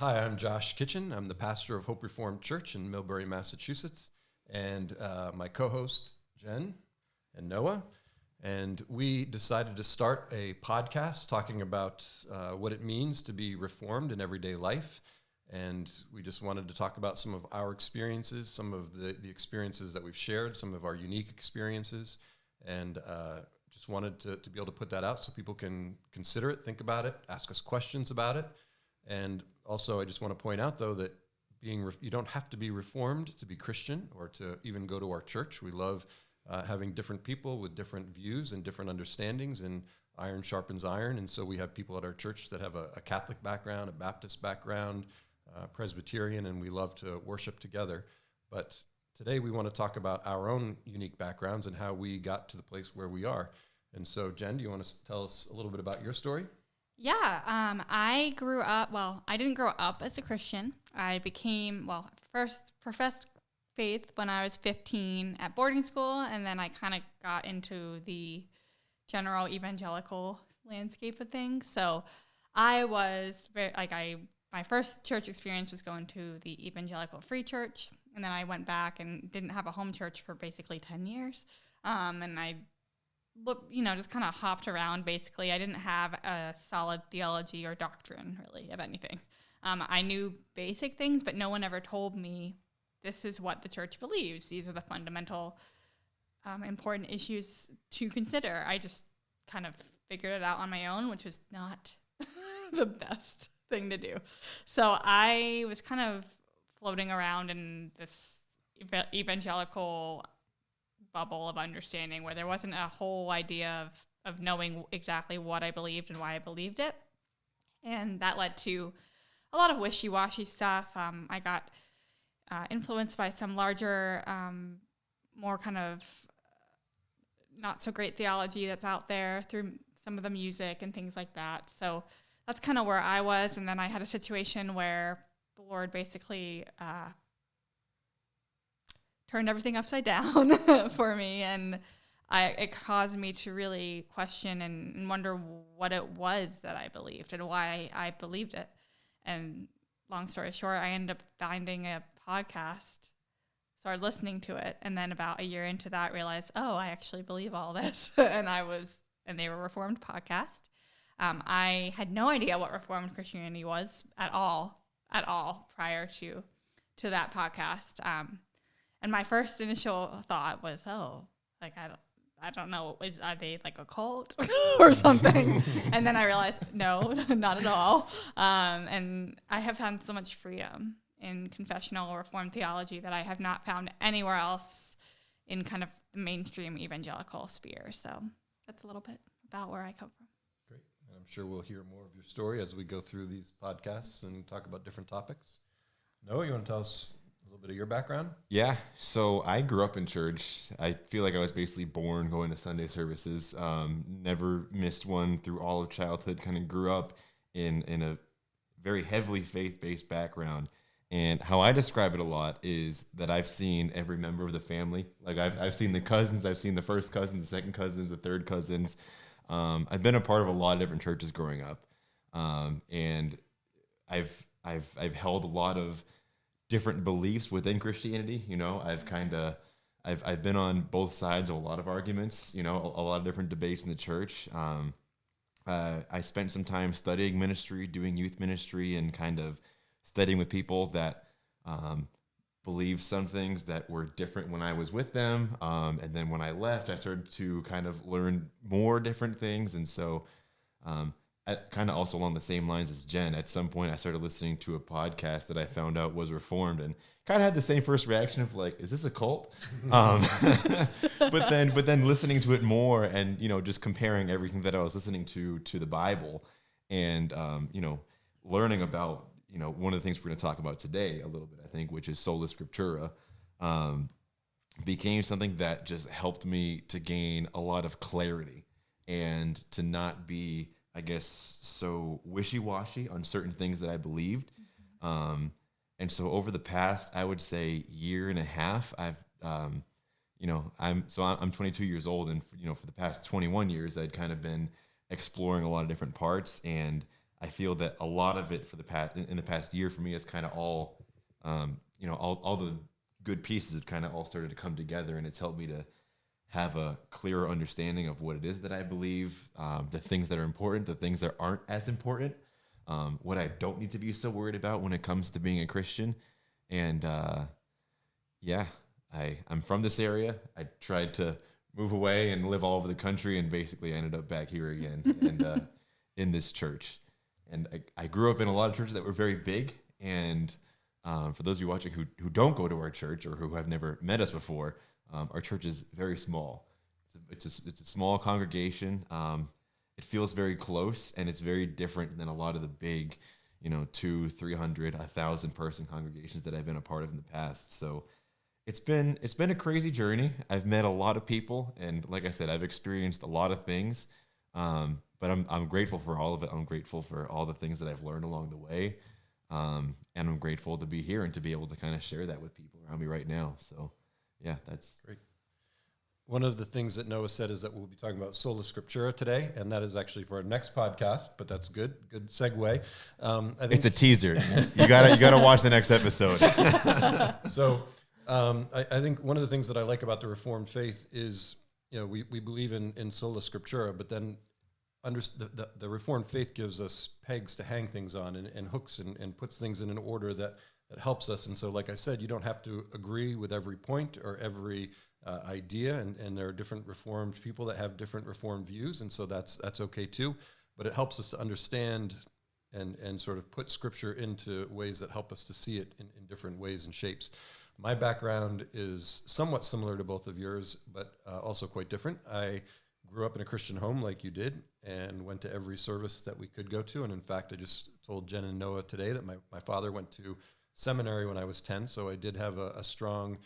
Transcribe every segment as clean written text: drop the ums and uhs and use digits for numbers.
Hi, I'm Josh Kitchen. I'm the pastor of Hope Reformed Church in Millbury, Massachusetts, and my co-host, Jen and Noah. And we decided to start a podcast talking about what it means to be reformed in everyday life. And we just wanted to talk about some of our experiences, some of the experiences that we've shared, some of our unique experiences, and just wanted to be able to put that out so people can consider it, think about it, ask us questions about it. And also, I just want to point out, though, that you don't have to be reformed to be Christian or to even go to our church. We love having different people with different views and different understandings, and iron sharpens iron. And so we have people at our church that have a Catholic background, a Baptist background, Presbyterian, and we love to worship together. But today we want to talk about our own unique backgrounds and how we got to the place where we are. And so, Jen, do you want to tell us a little bit about your story? Yeah, I grew up, I didn't grow up as a Christian. I first professed faith when I was 15 at boarding school, and then I kind of got into the general evangelical landscape of things. So I was my first church experience was going to the Evangelical Free Church, and then I went back and didn't have a home church for basically 10 years. And I just kind of hopped around, basically. I didn't have a solid theology or doctrine, really, of anything. I knew basic things, but no one ever told me this is what the church believes. These are the fundamental, important issues to consider. I just kind of figured it out on my own, which was not the best thing to do. So I was kind of floating around in this evangelical bubble of understanding where there wasn't a whole idea of knowing exactly what I believed and why I believed it. And that led to a lot of wishy-washy stuff. I got influenced by some larger, more kind of not so great theology that's out there through some of the music and things like that. So that's kind of where I was. And then I had a situation where the Lord basically turned everything upside down for me, and it caused me to really question and wonder what it was that I believed and why I believed it. And long story short, I ended up finding a podcast, started listening to it, and then about a year into that realized, I actually believe all this. and they were a Reformed podcast. I had no idea what Reformed Christianity was at all prior to that podcast. And my first initial thought was, I don't know, are they like a cult or something? And then I realized, no, not at all. And I have found so much freedom in confessional Reformed theology that I have not found anywhere else in kind of the mainstream evangelical sphere. So that's a little bit about where I come from. Great. And I'm sure we'll hear more of your story as we go through these podcasts and talk about different topics. Noah, you want to tell us a little bit of your background? Yeah, so I grew up in church. I feel like I was basically born going to Sunday services. Never missed one through all of childhood. Kind of grew up in a very heavily faith-based background. And how I describe it a lot is that I've seen every member of the family. Like I've seen the cousins, I've seen the first cousins, the second cousins, the third cousins. I've been a part of a lot of different churches growing up, and I've held a lot of different beliefs within Christianity. I've been on both sides of a lot of arguments, a lot of different debates in the church. I spent some time studying ministry, doing youth ministry, and kind of studying with people that believed some things that were different when I was with them. And then when I left, I started to kind of learn more different things. And so kind of also along the same lines as Jen, at some point I started listening to a podcast that I found out was Reformed, and kind of had the same first reaction of like, is this a cult? But then listening to it more and, just comparing everything that I was listening to the Bible and, learning about, one of the things we're going to talk about today a little bit, I think, which is sola scriptura, became something that just helped me to gain a lot of clarity and to not be, I guess, so wishy-washy on certain things that I believed. And so over the past, I would say, year and a half, I'm 22 years old, and for the past 21 years, I'd kind of been exploring a lot of different parts, and I feel that a lot of it for the past in the past year for me is kind of all, all the good pieces have kind of all started to come together, and it's helped me to have a clearer understanding of what it is that I believe, the things that are important, the things that aren't as important, what I don't need to be so worried about when it comes to being a Christian. And I'm from this area. I tried to move away and live all over the country, and basically ended up back here again and in this church. And I grew up in a lot of churches that were very big. And for those of you watching who don't go to our church or who have never met us before, our church is very small. It's a small congregation. It feels very close, and it's very different than a lot of the big, 200, 300, 1,000 person congregations that I've been a part of in the past. So it's been a crazy journey. I've met a lot of people, and like I said, I've experienced a lot of things. But I'm grateful for all of it. I'm grateful for all the things that I've learned along the way. And I'm grateful to be here and to be able to kind of share that with people around me right now. So yeah, that's great. One of the things that Noah said is that we'll be talking about Sola Scriptura today, and that is actually for our next podcast, but that's good segue. I think it's a teaser. You gotta watch the next episode. So I think one of the things that I like about the Reformed faith is, we believe in Sola Scriptura, but then the Reformed faith gives us pegs to hang things on and hooks and puts things in an order that helps us. And so, like I said, you don't have to agree with every point or every idea, and there are different Reformed people that have different Reformed views, and so that's okay too. But it helps us to understand and sort of put Scripture into ways that help us to see it in different ways and shapes. My background is somewhat similar to both of yours, but also quite different. I grew up in a Christian home like you did, and went to every service that we could go to. And in fact, I just told Jen and Noah today that my father went to seminary when I was 10, so I did have a strong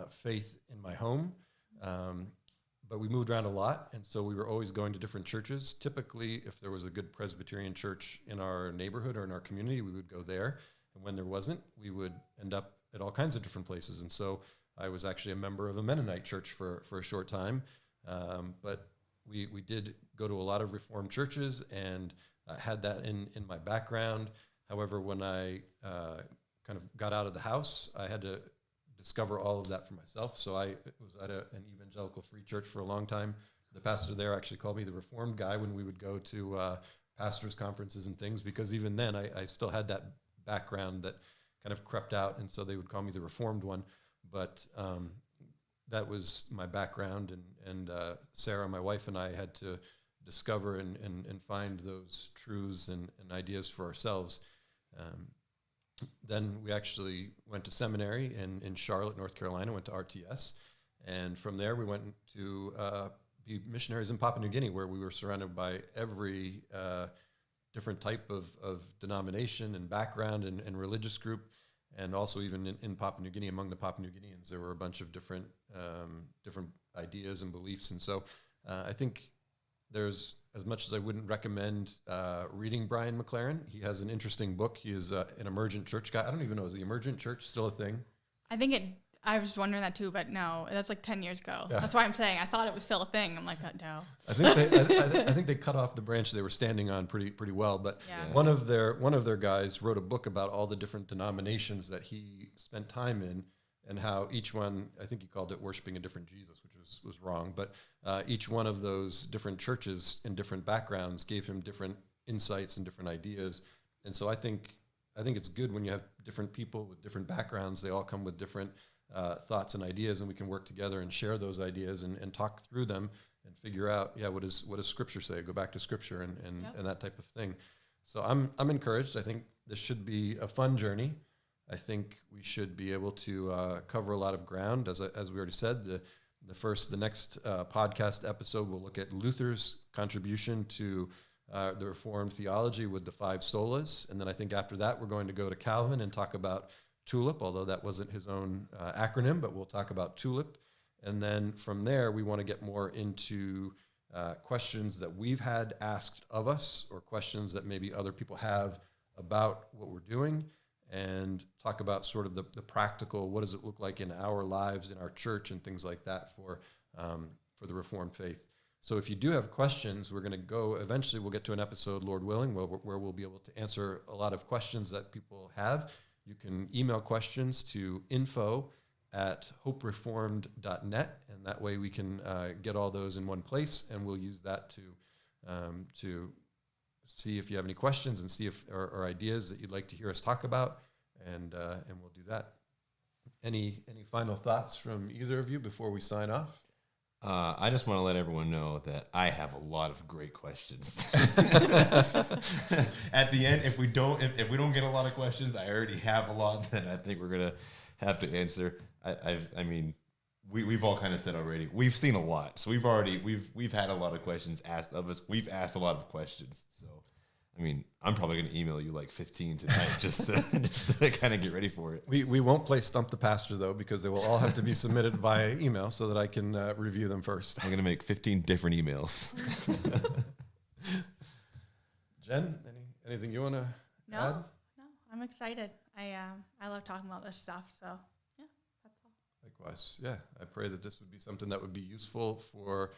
faith in my home. But we moved around a lot, and so we were always going to different churches. Typically, if there was a good Presbyterian church in our neighborhood or in our community, we would go there. And when there wasn't, we would end up at all kinds of different places. And so I was actually a member of a Mennonite church for a short time. But we did go to a lot of Reformed churches, and had that in my background. However, when I kind of got out of the house, I had to discover all of that for myself. So I was at an evangelical free church for a long time. The pastor there actually called me the Reformed guy when we would go to pastors' conferences and things, because even then I still had that background that kind of crept out, and so they would call me the Reformed one. But that was my background, and Sarah, my wife, and I had to discover and find those truths and ideas for ourselves. Then we actually went to seminary in Charlotte, North Carolina, went to RTS. And from there, we went to be missionaries in Papua New Guinea, where we were surrounded by every different type of denomination and background and religious group. And also even in Papua New Guinea, among the Papua New Guineans, there were a bunch of different ideas and beliefs. And so I think there's, as much as I wouldn't recommend reading Brian McLaren, he has an interesting book. He is an emergent church guy. I don't even know, is the emergent church still a thing? I was wondering that too, but no, that's like 10 years ago. Yeah. That's why I'm saying I thought it was still a thing. I'm like, no. I think they cut off the branch they were standing on pretty well. But Yeah. one of their guys wrote a book about all the different denominations that he spent time in, and how each one, I think he called it worshiping a different Jesus, which was wrong. But each one of those different churches in different backgrounds gave him different insights and different ideas. And so I think it's good when you have different people with different backgrounds. They all come with different thoughts and ideas, and we can work together and share those ideas and talk through them and figure out, what does Scripture say? Go back to Scripture and that type of thing. So I'm encouraged. I think this should be a fun journey. I think we should be able to cover a lot of ground. As we already said, the next podcast episode will look at Luther's contribution to the Reformed theology with the 5 solas. And then I think after that, we're going to go to Calvin and talk about TULIP, although that wasn't his own acronym, but we'll talk about TULIP. And then from there, we want to get more into questions that we've had asked of us, or questions that maybe other people have about what we're doing, and talk about sort of the practical, what does it look like in our lives, in our church, and things like that for the Reformed faith. So if you do have questions, we're going to go, eventually we'll get to an episode, Lord willing, where we'll be able to answer a lot of questions that people have. You can email questions to info@hopereformed.net, and that way we can get all those in one place, and we'll use that to see if you have any questions and see if or ideas that you'd like to hear us talk about, and we'll do that. Any final thoughts from either of you before we sign off? I just want to let everyone know that I have a lot of great questions. At the end, if we don't get a lot of questions, I already have a lot that I think we're gonna have to answer. I mean, we've all kind of said already. We've seen a lot, so we've had a lot of questions asked of us. We've asked a lot of questions, so. I mean, I'm probably going to email you like 15 tonight just to kind of get ready for it. We won't play Stump the Pastor, though, because they will all have to be submitted via email so that I can review them first. I'm going to make 15 different emails. Jen, anything you want to add? No, I'm excited. I love talking about this stuff, so yeah, that's all. Likewise, yeah. I pray that this would be something that would be useful for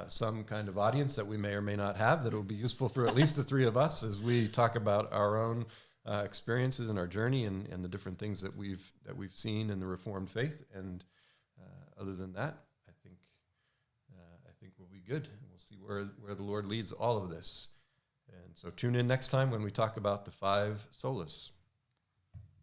some kind of audience that we may or may not have, that it will be useful for at least the three of us as we talk about our own experiences and our journey and the different things that we've seen in the Reformed faith. And other than that, I think we'll be good. We'll see where the Lord leads all of this. And so tune in next time when we talk about the 5 solas.